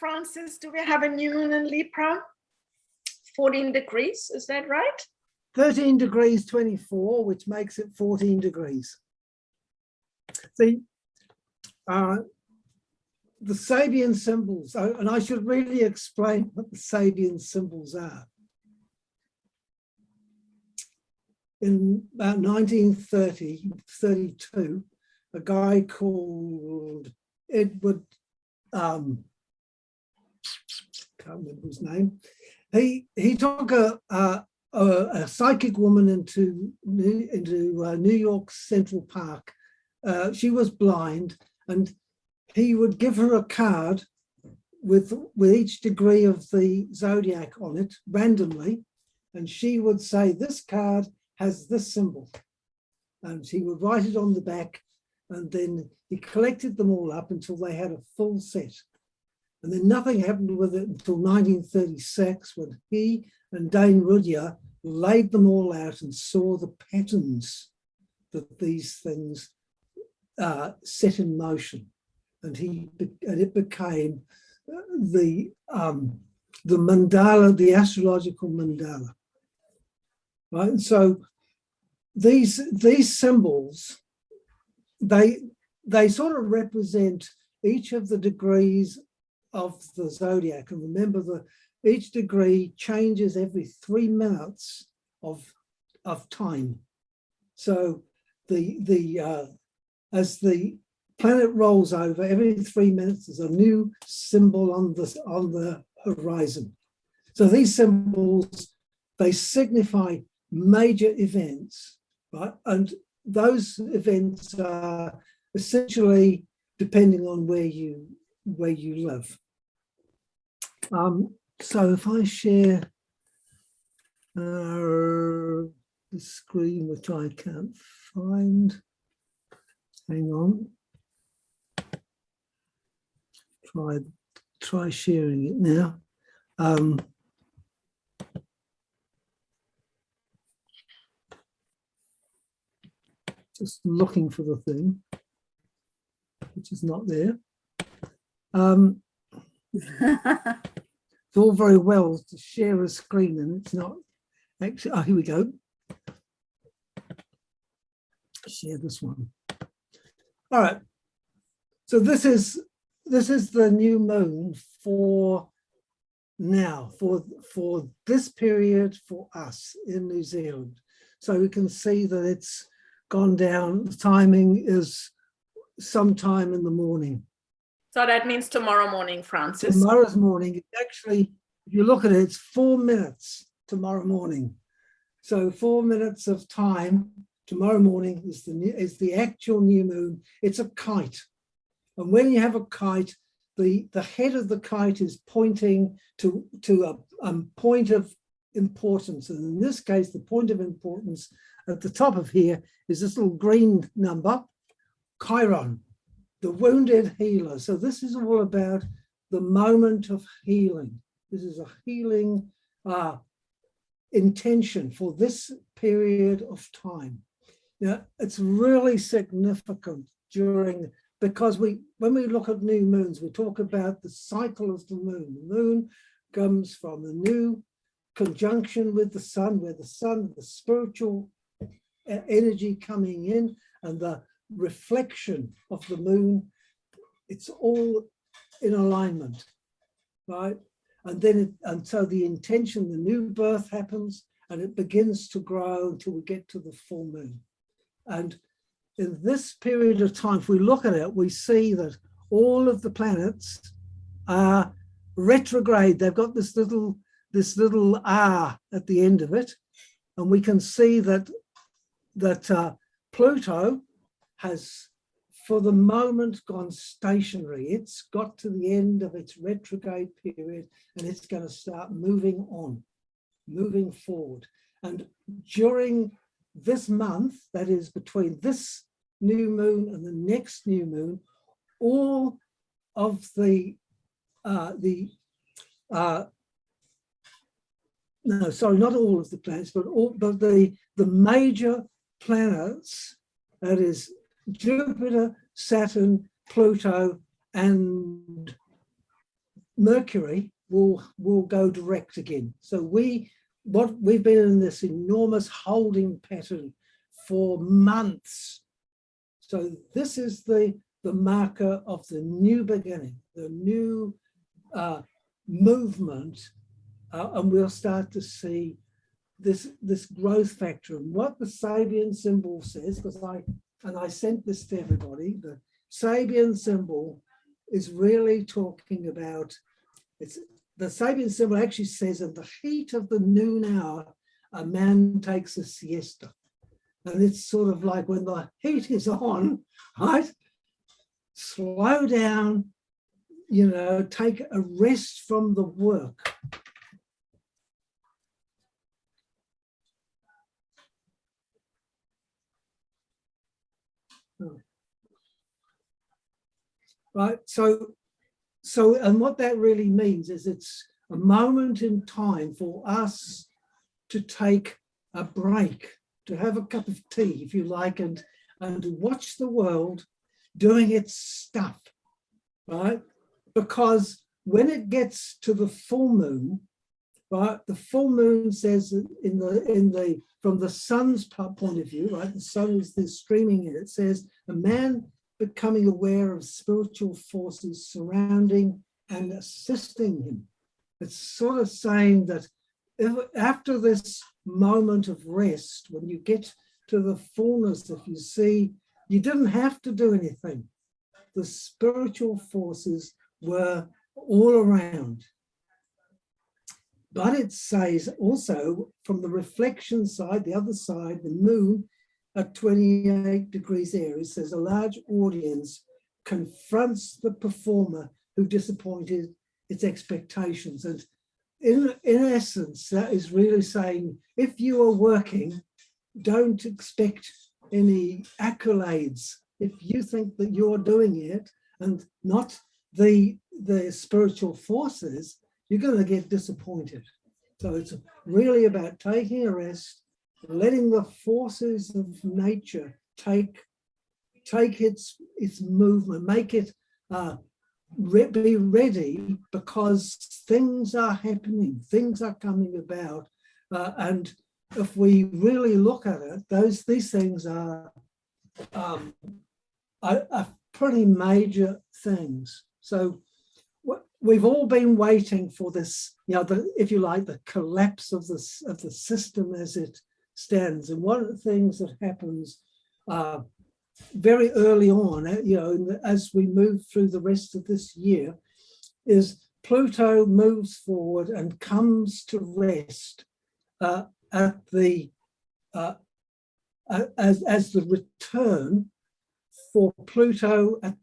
Francis, do we have a new moon in Libra? 14 degrees, is that right? 13 degrees 24, which makes it 14 degrees. See, the Sabian symbols, and I should really explain what the Sabian symbols are. In about 1932, a guy called Edward, can't remember his name, he took a psychic woman into New York Central Park. She was blind, and he would give her a card with each degree of the zodiac on it randomly, and she would say, this card has this symbol, and he would write it on the back, and then he collected them all up until they had a full set. And then nothing happened with it until 1936, when he and Dane Rudhyar laid them all out and saw the patterns that these things set in motion. And it became the mandala, the astrological mandala. Right, and so these symbols, they sort of represent each of the degrees of the zodiac. And remember, each degree changes every 3 minutes of time. So as the planet rolls over, every 3 minutes there's a new symbol on the horizon. So these symbols, they signify major events, right? And those events are essentially depending on where you live. So if I share the screen, which I can't find, hang on. Try sharing it now. Just looking for the thing, which is not there. It's all very well to share a screen, and it's not actually. Oh, here we go. Share this one. All right. So this is the new moon for now, for this period for us in New Zealand. So we can see that it's gone down. The timing is sometime in the morning. So that means tomorrow morning, Francis. Tomorrow's morning. It's actually, if you look at it, it's 4 minutes tomorrow morning. So 4 minutes of time tomorrow morning is the actual new moon. It's a kite. And when you have a kite, the head of the kite is pointing to a point of importance. And in this case, the point of importance at the top of here is this little green number, Chiron, the wounded healer. So this is all about the moment of healing. This is a healing intention for this period of time. Now, it's really significant because when we look at new moons, we talk about the cycle of the moon. The moon comes from the new conjunction with the sun, where the sun, the spiritual energy coming in, and the reflection of the moon, it's all in alignment, right? And then so the intention, the new birth happens, and it begins to grow until we get to the full moon. And in this period of time, if we look at it, we see that all of the planets are retrograde. They've got this little R at the end of it, and we can see that Pluto has, for the moment, gone stationary. It's got to the end of its retrograde period, and it's going to start moving on, moving forward. And during this month, that is between this new moon and the next new moon, all of the no, sorry, not all of the planets, but the major planets, that is Jupiter, Saturn, Pluto, and Mercury will go direct again. So we've been in this enormous holding pattern for months. So this is the marker of the new beginning, the new movement, and we'll start to see this growth factor. And what the Sabian symbol says, because I sent this to everybody, the Sabian symbol is really talking about, the Sabian symbol actually says, in the heat of the noon hour, a man takes a siesta. And it's sort of like when the heat is on, right? Slow down, take a rest from the work. Right, so and what that really means is it's a moment in time for us to take a break, to have a cup of tea, if you like, and to watch the world doing its stuff, right? Because when it gets to the full moon, right, the full moon says from the sun's point of view, right, the sun is there streaming in, it says a man becoming aware of spiritual forces surrounding and assisting him. It's sort of saying that after this moment of rest, when you get to the fullness, if you see, you didn't have to do anything. The spiritual forces were all around. But it says also from the reflection side, the other side, the moon at 28 degrees Aries, says a large audience confronts the performer who disappointed its expectations. And in essence, that is really saying, if you are working, don't expect any accolades. If you think that you're doing it and not the spiritual forces, you're going to get disappointed. So it's really about taking a rest, letting the forces of nature take its movement, make it be ready, because things are happening, things are coming about, and if we really look at it, these things are pretty major things. So we've all been waiting for this, if you like, the collapse of the system as it stands. And one of the things that happens very early on, as we move through the rest of this year, is Pluto moves forward and comes to rest at the as the return for Pluto at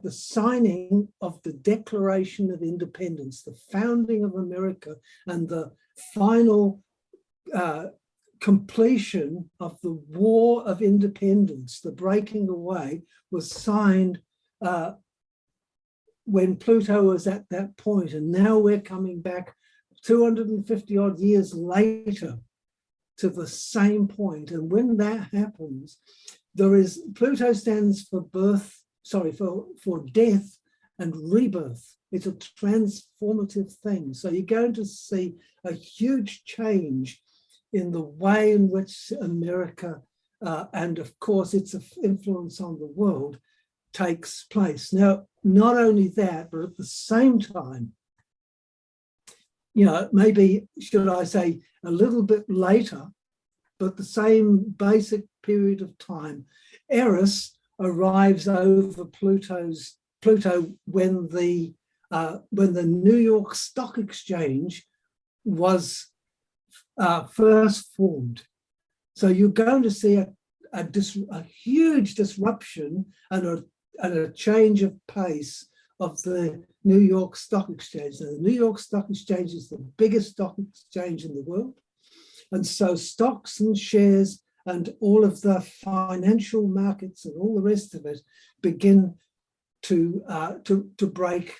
the signing of the Declaration of Independence, the founding of America, and the final completion of the War of Independence, the breaking away, was signed when Pluto was at that point. And now we're coming back 250 odd years later to the same point. And when that happens, Pluto stands for for death and rebirth. It's a transformative thing. So you're going to see a huge change in the way in which America, and of course its influence on the world, takes place. Now, not only that, but at the same time, maybe, should I say, a little bit later, but the same basic period of time, Eris arrives over Pluto when the New York Stock Exchange was first formed. So you're going to see a huge disruption and a change of pace of the New York Stock Exchange. Now, the New York Stock Exchange is the biggest stock exchange in the world. And so stocks and shares and all of the financial markets and all the rest of it begin to break.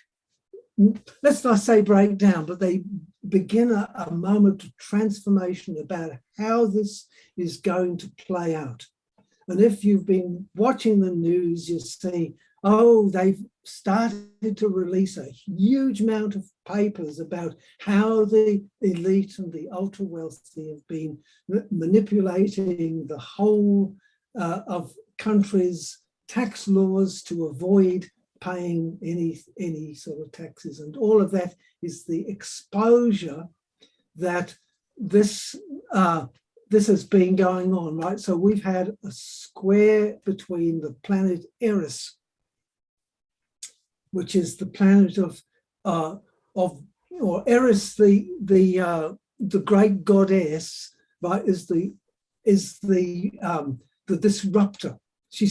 Let's not say break down, but they begin a moment of transformation about how this is going to play out. And if you've been watching the news, you see, started to release a huge amount of papers about how the elite and the ultra wealthy have been manipulating the whole of countries' tax laws to avoid paying any sort of taxes. And all of that is the exposure that this has been going on, right? So we've had a square between the planet Eris, which is the planet of or Eris, the great goddess, right? Is the disruptor.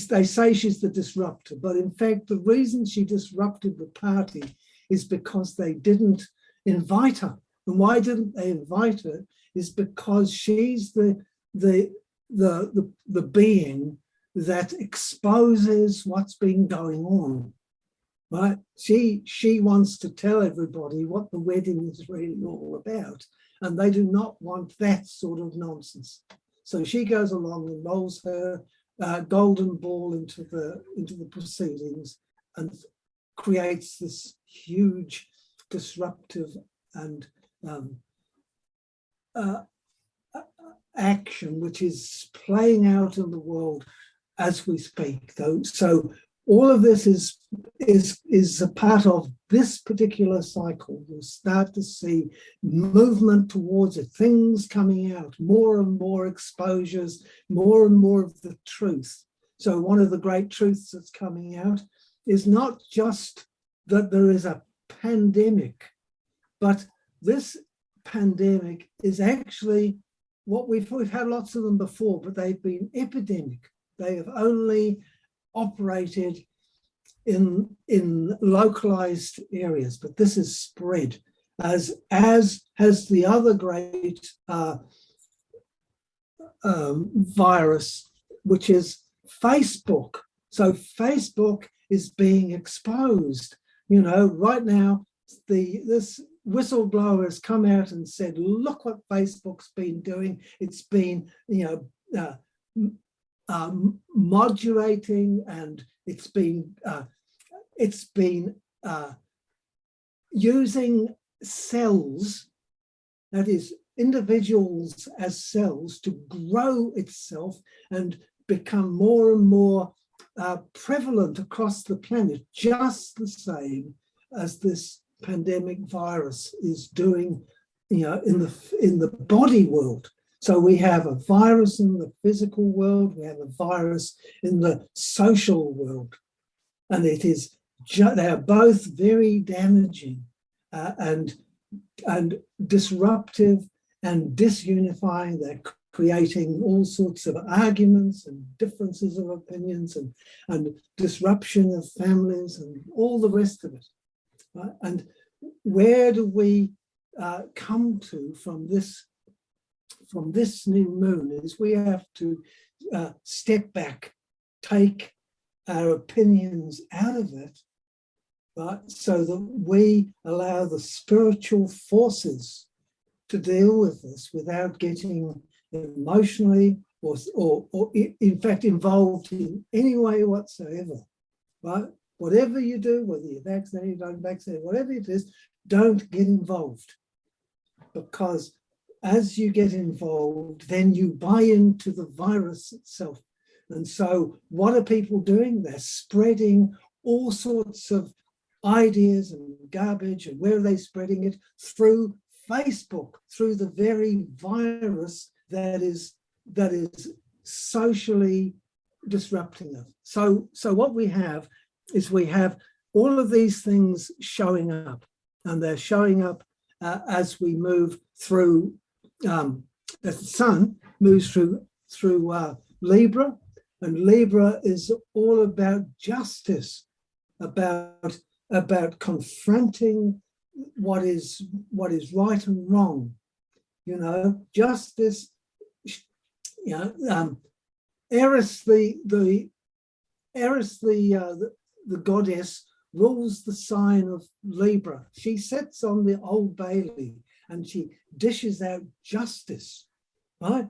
They say she's the disruptor, but in fact, the reason she disrupted the party is because they didn't invite her. And why didn't they invite her? Is because she's the being that exposes what's been going on. Right? She wants to tell everybody what the wedding is really all about, and they do not want that sort of nonsense. So she goes along and rolls her golden ball into the proceedings and creates this huge disruptive and action, which is playing out in the world as we speak. So all of this is a part of this particular cycle. You'll start to see movement towards it, things coming out, more and more exposures, more and more of the truth. So one of the great truths that's coming out is not just that there is a pandemic, but this pandemic is actually what we've had lots of them before, but they've been epidemic. They have only operated in localized areas, but this is spread, as has the other great virus, which is Facebook. So Facebook is being exposed. You know, right now, this whistleblower has come out and said, look what Facebook's been doing. It's been, modulating, and it's been using cells, that is individuals as cells, to grow itself and become more and more prevalent across the planet, just the same as this pandemic virus is doing, in the body world. So we have a virus in the physical world, we have a virus in the social world, and they are both very damaging and disruptive and disunifying. They're creating all sorts of arguments and differences of opinions and disruption of families and all the rest of it. Right? And where do we come to from this new moon is we have to step back, take our opinions out of it, right, so that we allow the spiritual forces to deal with this without getting emotionally or in fact involved in any way whatsoever, right? Whatever you do, whether you're vaccinated, don't vaccinate, whatever it is, don't get involved, because as you get involved, then you buy into the virus itself. And so what are people doing? They're spreading all sorts of ideas and garbage. And where are they spreading it? Through Facebook, through the very virus that is socially disrupting us. So what we have is we have all of these things showing up, and they're showing up as we move through, as the sun moves through Libra, and Libra is all about justice, about confronting what is right and wrong, justice. Eris, the goddess, rules the sign of Libra. She sits on the Old Bailey and she dishes out justice, right?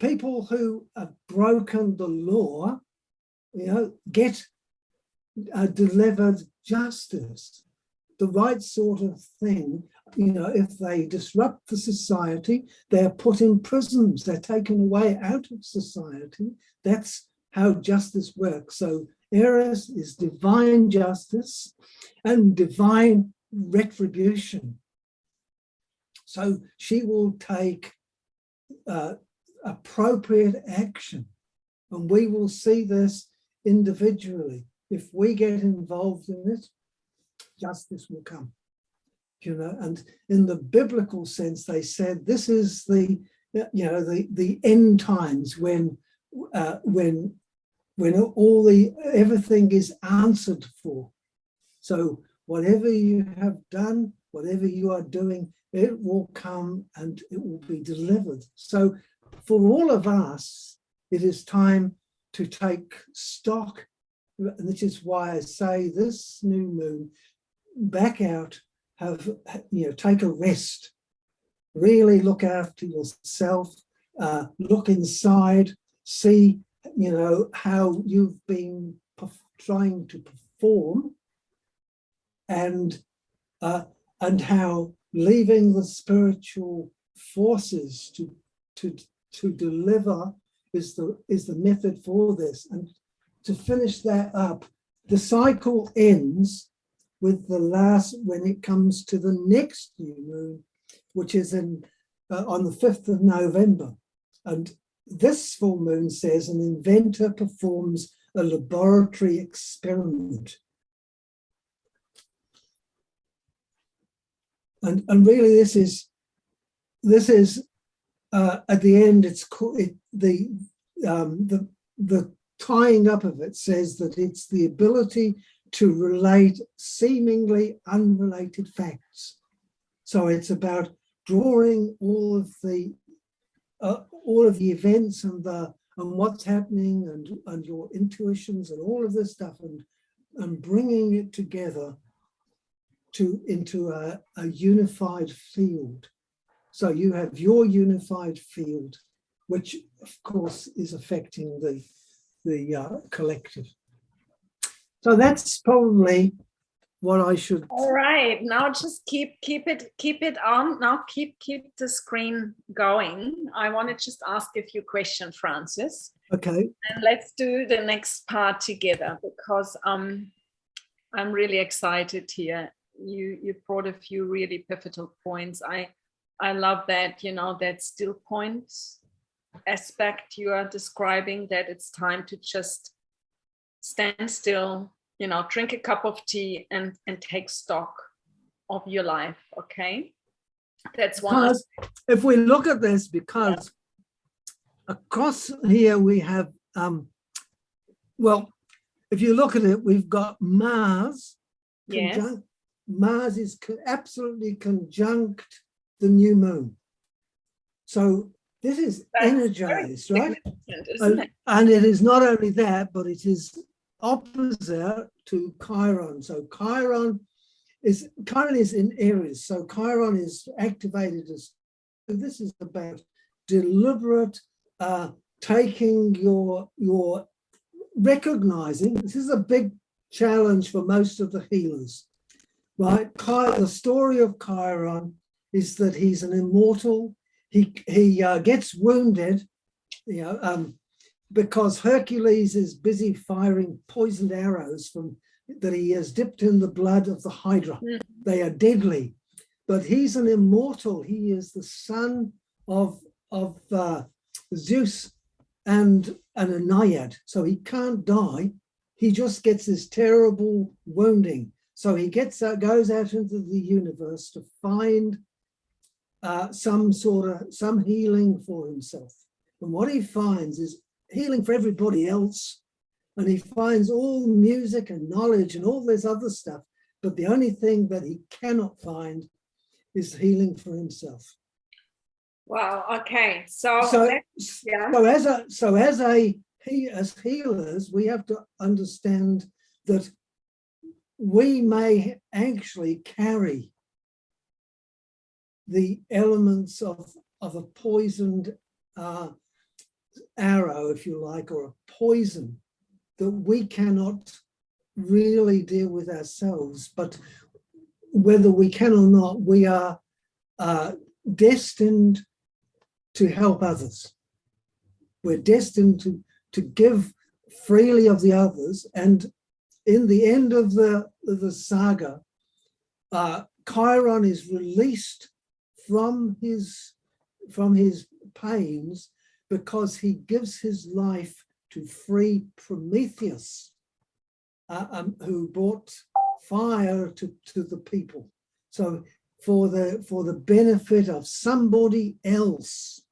People who have broken the law, get delivered justice, the right sort of thing. You know, if they disrupt the society, they're put in prisons, they're taken away out of society. That's how justice works. So Eris is divine justice and divine retribution. So she will take appropriate action, and we will see this individually. If we get involved in it, justice will come. You know, and in the biblical sense, they said this is the, you know, the end times when everything is answered for. So whatever you have done, whatever you are doing, it will come and it will be delivered. So for all of us, it is time to take stock, which is why I say this new moon, back out, take a rest, really look after yourself, look inside, see, how you've been trying to perform, and how leaving the spiritual forces to deliver is the method for this. And to finish that up, the cycle ends with the last, when it comes to the next new moon, which is on the 5th of November. And this full moon says an inventor performs a laboratory experiment. And really this is at the end, it's the tying up of it says that it's the ability to relate seemingly unrelated facts. So it's about drawing all of the events and what's happening and your intuitions and all of this stuff and bringing it together into a unified field. So you have your unified field, which of course is affecting the collective. So that's probably what I should. All right, now just keep it on. Now keep the screen going. I want to just ask a few questions, Francis. Okay. And let's do the next part together, because I'm really excited here. You brought a few really pivotal points. I love that, that still points aspect you are describing, that it's time to just stand still, drink a cup of tea and take stock of your life. Okay, that's one. Because if we look at this, because across here we have, if you look at it, we've got Mars. Yes. Mars is absolutely conjunct the new moon. So this is energized, right? Isn't it? And it is not only that, but it is opposite to Chiron. So Chiron is in Aries. So Chiron is activated as, this is about deliberate taking your recognizing. This is a big challenge for most of the healers, right? The story of Chiron is that he's an immortal. He gets wounded, because Hercules is busy firing poisoned arrows that he has dipped in the blood of the Hydra. They are deadly, but he's an immortal. He is the son of Zeus and a naiad, so he can't die. He just gets this terrible wounding. So he goes out into the universe to find some healing for himself. And what he finds is healing for everybody else. And he finds all music and knowledge and all this other stuff. But the only thing that he cannot find is healing for himself. Wow. Okay. So as healers, we have to understand that we may actually carry the elements of a poisoned arrow, if you like, or a poison that we cannot really deal with ourselves, but whether we can or not, we are destined to help others. We're destined to give freely of the others. And in the end of the saga, Chiron is released from his pains because he gives his life to free Prometheus, who brought fire to the people. So for the benefit of somebody else,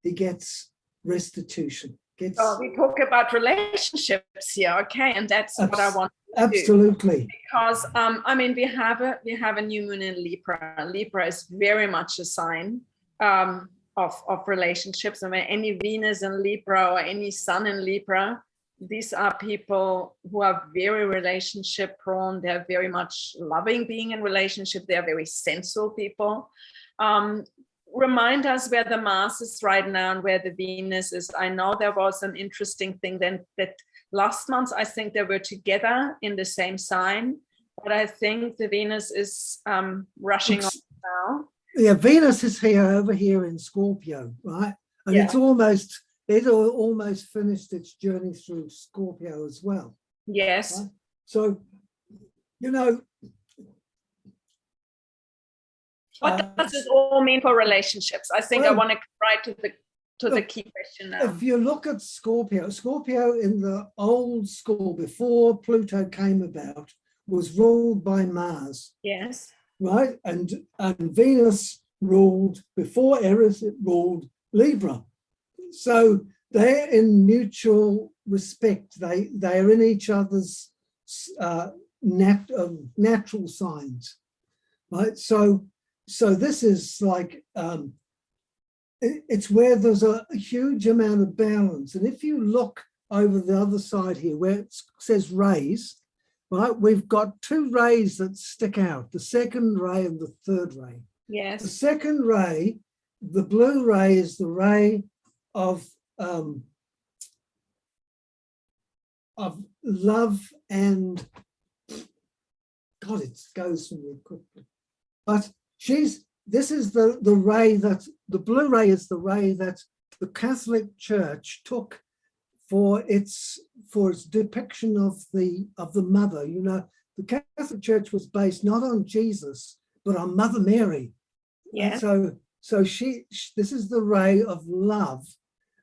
he gets restitution. We talk about relationships here, okay, and that's what I want to absolutely do. Because I mean, we have a new moon in Libra. Libra is very much a sign of relationships. I mean, any Venus in Libra or any Sun in Libra, these are people who are very relationship prone. They're very much loving being in relationship. They're very sensual people. Remind us where the Mars is right now and where the Venus is. I know there was an interesting thing then that last month, I think they were together in the same sign, but I think the Venus is rushing on now. Yeah, Venus is over here in Scorpio, right? And yeah, it almost finished its journey through Scorpio as well. Yes. Right? So, you know, what does this all mean for relationships? I think I want to get right to the key question now. If you look at Scorpio in the old school, before Pluto came about, was ruled by Mars. Yes. Right? And Venus ruled, before Eris, it ruled Libra. So they're in mutual respect. They're in each other's natural signs. Right? So this is like, it's where there's a huge amount of balance. And if you look over the other side here, where it says rays, right, we've got two rays that stick out, the second ray and the third ray. Yes. The second ray, the blue ray, is the ray of love and, God, it goes from me quickly. But this is the ray that, the blue ray is the ray that the Catholic Church took for its depiction of the mother. You know, the Catholic Church was based not on Jesus, but on Mother Mary. Yeah. And so this is the ray of love.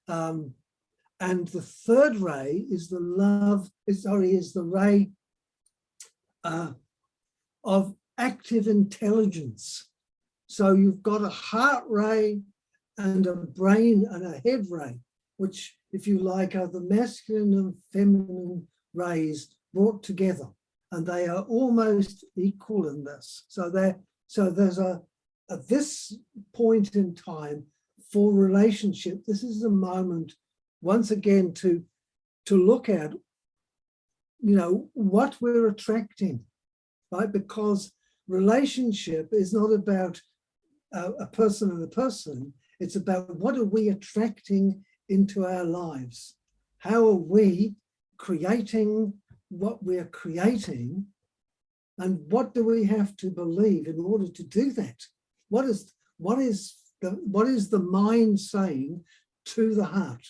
And the third ray is the ray of active intelligence. So you've got a heart ray and a brain and a head ray, which, if you like, are the masculine and feminine rays brought together, and they are almost equal in this. So there's at this point in time for relationship, this is the moment once again to look at, you know, what we're attracting, right? Because relationship is not about a person and a person. It's about what are we attracting into our lives? How are we creating what we're creating? And what do we have to believe in order to do that? What is the mind saying to the heart?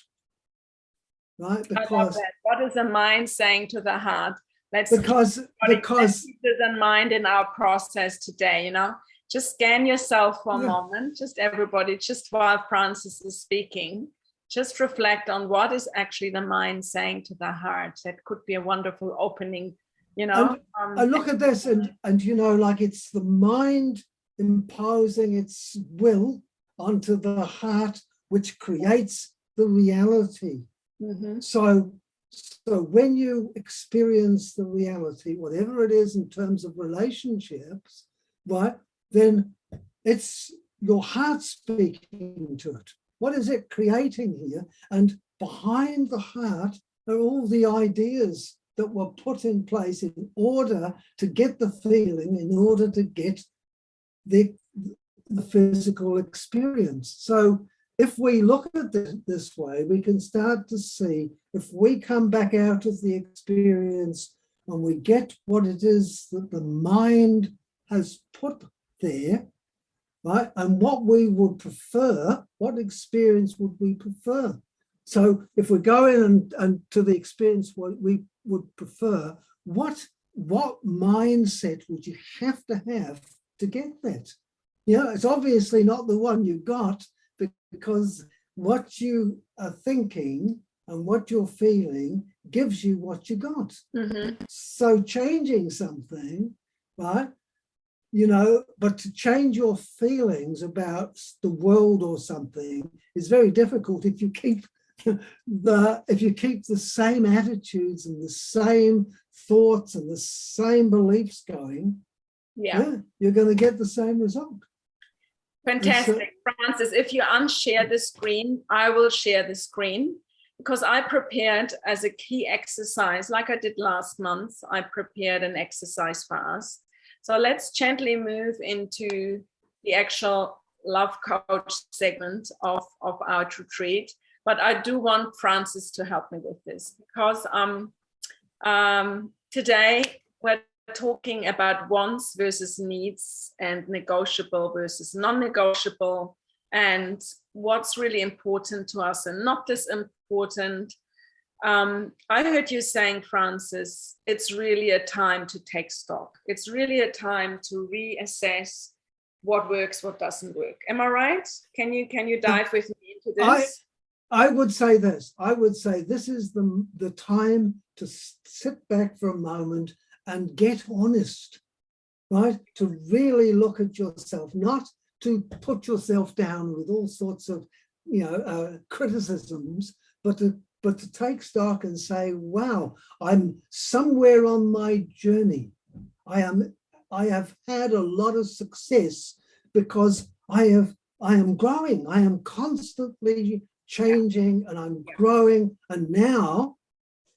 Right? Because I love that. What is the mind saying to the heart? Let's keep this in mind in our process today, you know. Just scan yourself for a moment, just everybody, just while Francis is speaking, just reflect on what is actually the mind saying to the heart. That could be a wonderful opening, you know. And look at this, and you know, like it's the mind imposing its will onto the heart, which creates the reality. Mm-hmm. So when you experience the reality, whatever it is in terms of relationships, right, then it's your heart speaking to it. What is it creating here? And behind the heart are all the ideas that were put in place in order to get the feeling, in order to get the physical experience. So if we look at it this way, we can start to see, if we come back out of the experience and we get what it is that the mind has put there, right? And what we would prefer, what experience would we prefer? So if we go in and to the experience what we would prefer, what mindset would you have to get that? It's obviously not the one you got, because what you are thinking and what you're feeling gives you what you got. Mm-hmm. So changing something, right? But to change your feelings about the world or something is very difficult if you keep the same attitudes and the same thoughts and the same beliefs going. Yeah, you're going to get the same result. Fantastic. Francis, if you unshare the screen, I will share the screen, because I prepared as a key exercise, like I did last month, I prepared an exercise for us. So let's gently move into the actual love coach segment of our retreat. But I do want Francis to help me with this, because today we're talking about wants versus needs and negotiable versus non-negotiable, and what's really important to us and not as important. I heard you saying, Francis, it's really a time to take stock. It's really a time to reassess what works, what doesn't work. Am I right? Can you dive with me into this? I would say this. I would say this is the time to sit back for a moment and get honest, right? To really look at yourself, not to put yourself down with all sorts of, criticisms, but to take stock and say, wow, I'm somewhere on my journey. I have had a lot of success because I am growing. I am constantly changing and I'm growing. And now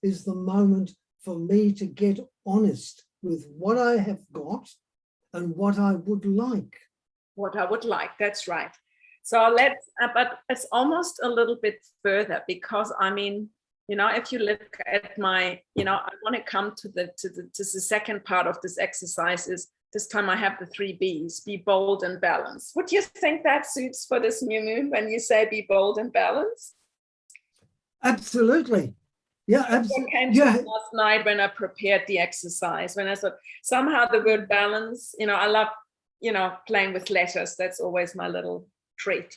is the moment for me to get honest with what I have got and what I would like. What I would like, that's right. So but it's almost a little bit further, because if you look at my, I want to come to the second part of this exercise is this time I have the 3 B's, be bold and balanced. Would you think that suits for this new moon when you say be bold and balanced? Absolutely. Yeah, absolutely. Came to me last night when I prepared the exercise, when I thought somehow the word balance, I love, playing with letters. That's always my little treat,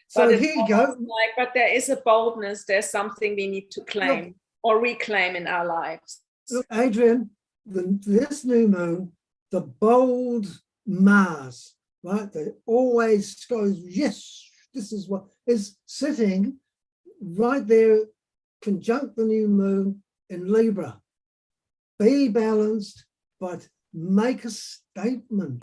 So here you go. But there is a boldness. There's something we need to claim or reclaim in our lives. Look, Adrian, this new moon, the bold Mars, right? That always goes, yes, this is what is sitting right there, conjunct the new moon in Libra. Be balanced, but make a statement.